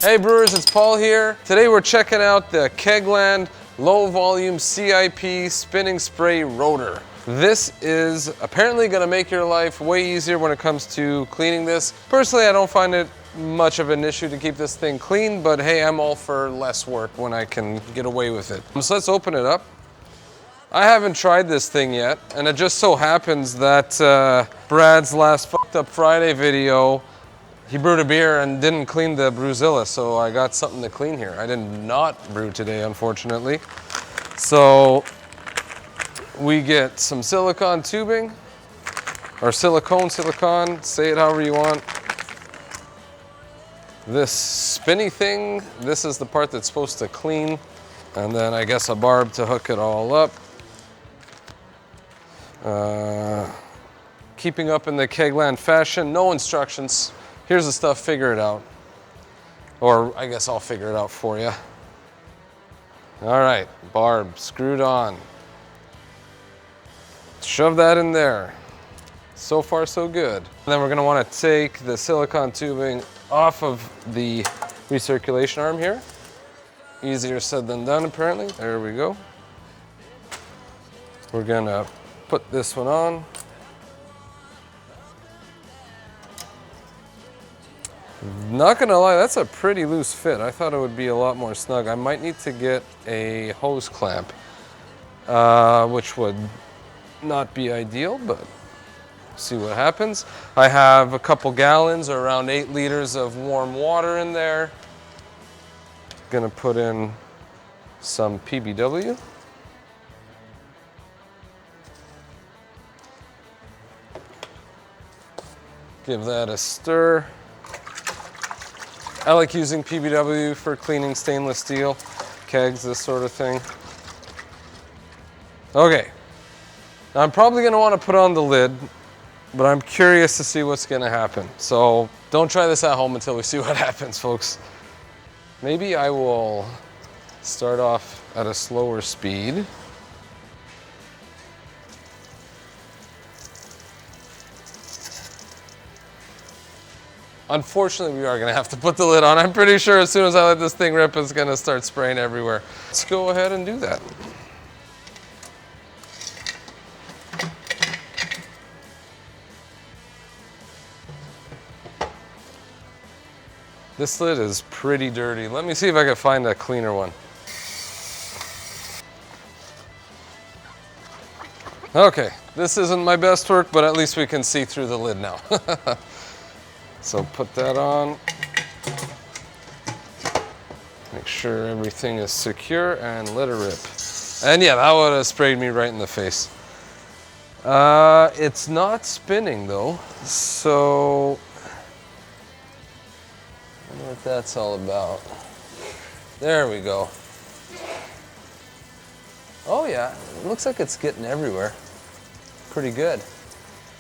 Hey brewers, it's Paul here. Today we're checking out the KegLand low volume CIP spinning spray rotor. This is apparently going to make your life way easier when it comes to cleaning this. Personally, I don't find it much of an issue to keep this thing clean, but hey, I'm all for less work when I can get away with it. So let's open it up. I haven't tried this thing yet, and it just so happens that Brad's last Fucked Up Friday video, he brewed a beer and didn't clean the Brewzilla, so I got something to clean here. I did not brew today, unfortunately. So we get some silicone tubing, or silicone, say it however you want. This spinny thing, this is the part that's supposed to clean, and then I guess a barb to hook it all up. Keeping up in the KegLand fashion, no instructions. Here's the stuff, figure it out. Or I guess I'll figure it out for you. All right, barb screwed on. Shove that in there. So far, so good. And then we're gonna wanna take the silicone tubing off of the recirculation arm here. Easier said than done, apparently. There we go. We're gonna put this one on. Not gonna lie, that's a pretty loose fit. I thought it would be a lot more snug. I might need to get a hose clamp, which would not be ideal, but see what happens. I have a couple gallons, or around 8 liters of warm water in there. Gonna put in some PBW. Give that a stir. I like using PBW for cleaning stainless steel, kegs, this sort of thing. Okay, now I'm probably gonna wanna put on the lid, but I'm curious to see what's gonna happen. So don't try this at home until we see what happens, folks. Maybe I will start off at a slower speed. Unfortunately, we are going to have to put the lid on. I'm pretty sure as soon as I let this thing rip, it's going to start spraying everywhere. Let's go ahead and do that. This lid is pretty dirty. Let me see if I can find a cleaner one. Okay, this isn't my best work, but at least we can see through the lid now. So put that on. Make sure everything is secure and let it rip. And yeah, that would have sprayed me right in the face. It's not spinning though, so I wonder what that's all about. There we go. Oh yeah, it looks like it's getting everywhere. Pretty good.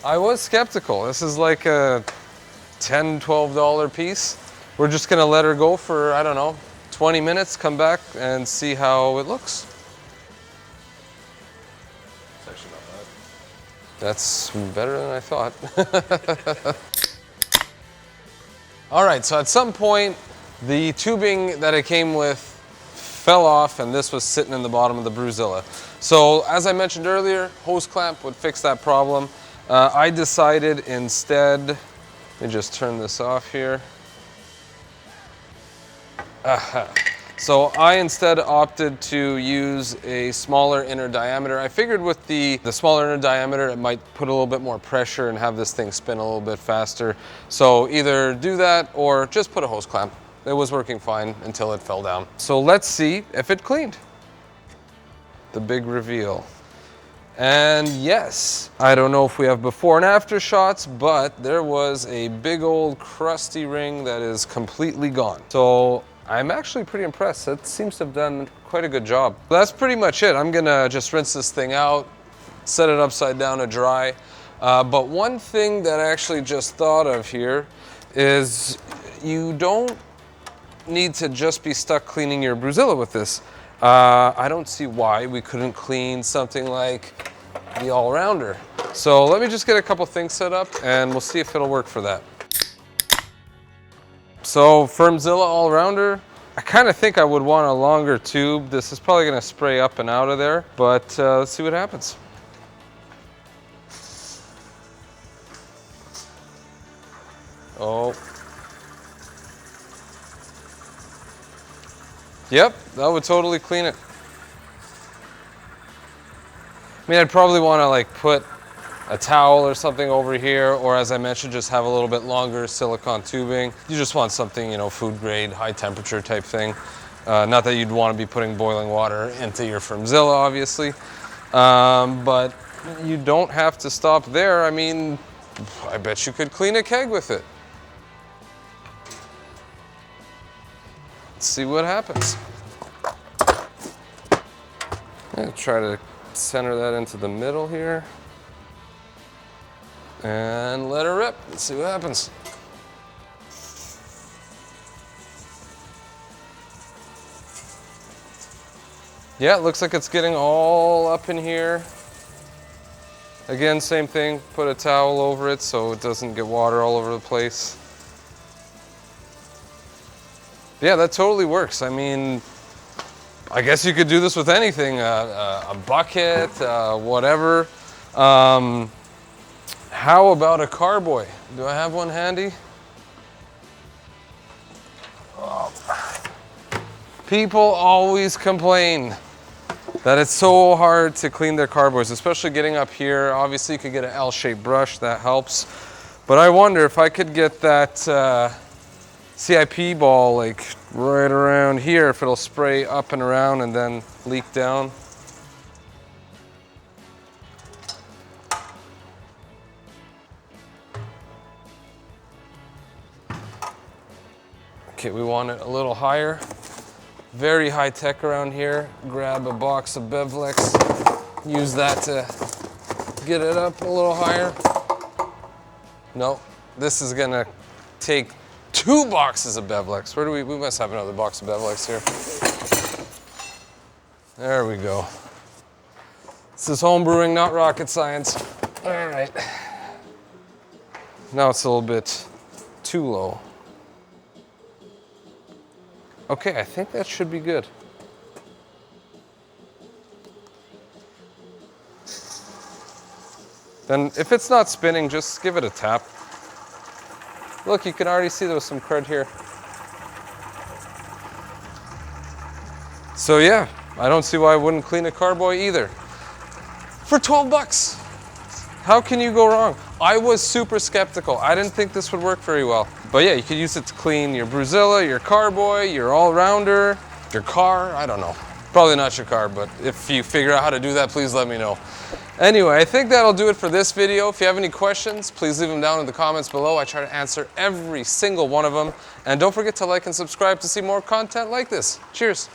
I was skeptical. This is like a $10, $12 piece. We're just gonna let her go for, I don't know, 20 minutes, come back and see how it looks. It's actually not bad. That's better than I thought. All right, so at some point, the tubing that it came with fell off and this was sitting in the bottom of the Brewzilla. So as I mentioned earlier, hose clamp would fix that problem. I decided instead, let me just turn this off here. So I instead opted to use a smaller inner diameter. I figured with the smaller inner diameter, it might put a little bit more pressure and have this thing spin a little bit faster. So either do that or just put a hose clamp. It was working fine until it fell down. So let's see if it cleaned. The big reveal. And yes, I don't know if we have before and after shots, but there was a big old crusty ring that is completely gone. So I'm actually pretty impressed. It seems to have done quite a good job. That's pretty much it. I'm gonna just rinse this thing out, set it upside down to dry. But one thing that I actually just thought of here is you don't need to just be stuck cleaning your Brewzilla with this. I don't see why we couldn't clean something like the all-rounder. So let me just get a couple things set up and we'll see if it'll work for that. So Brewzilla all-rounder, I kind of think I would want a longer tube. This is probably going to spray up and out of there, but let's see what happens. Oh. Yep, that would totally clean it. I mean, I'd probably want to like put a towel or something over here, or as I mentioned, just have a little bit longer silicone tubing. You just want something, you know, food grade, high temperature type thing. Not that you'd want to be putting boiling water into your Brewzilla, obviously. But you don't have to stop there. I mean, I bet you could clean a keg with it. Let's see what happens. I'll try to center that into the middle here. And let her rip. Let's see what happens. Yeah, it looks like it's getting all up in here. Again, same thing, put a towel over it so it doesn't get water all over the place. Yeah, that totally works. I mean, I guess you could do this with anything, a bucket, whatever. How about a carboy? Do I have one handy? Oh. People always complain that it's so hard to clean their carboys, especially getting up here. Obviously, you could get an L-shaped brush, that helps. But I wonder if I could get that CIP ball like right around here, if it'll spray up and around and then leak down. Okay, we want it a little higher. Very high tech around here. Grab a box of Bevlex, use that to get it up a little higher. No, this is gonna take 2 boxes of Bevlex. Where do we must have another box of Bevlex here. There we go. This is home brewing, not rocket science. All right. Now it's a little bit too low. Okay, I think that should be good. Then if it's not spinning, just give it a tap. Look, you can already see there was some crud here. So yeah, I don't see why I wouldn't clean a carboy either. For 12 bucks. How can you go wrong? I was super skeptical. I didn't think this would work very well. But yeah, you could use it to clean your Brewzilla, your carboy, your all-rounder, your car, I don't know. Probably not your car, but if you figure out how to do that, please let me know. Anyway, I think that'll do it for this video. If you have any questions, please leave them down in the comments below. I try to answer every single one of them. And don't forget to like and subscribe to see more content like this. Cheers.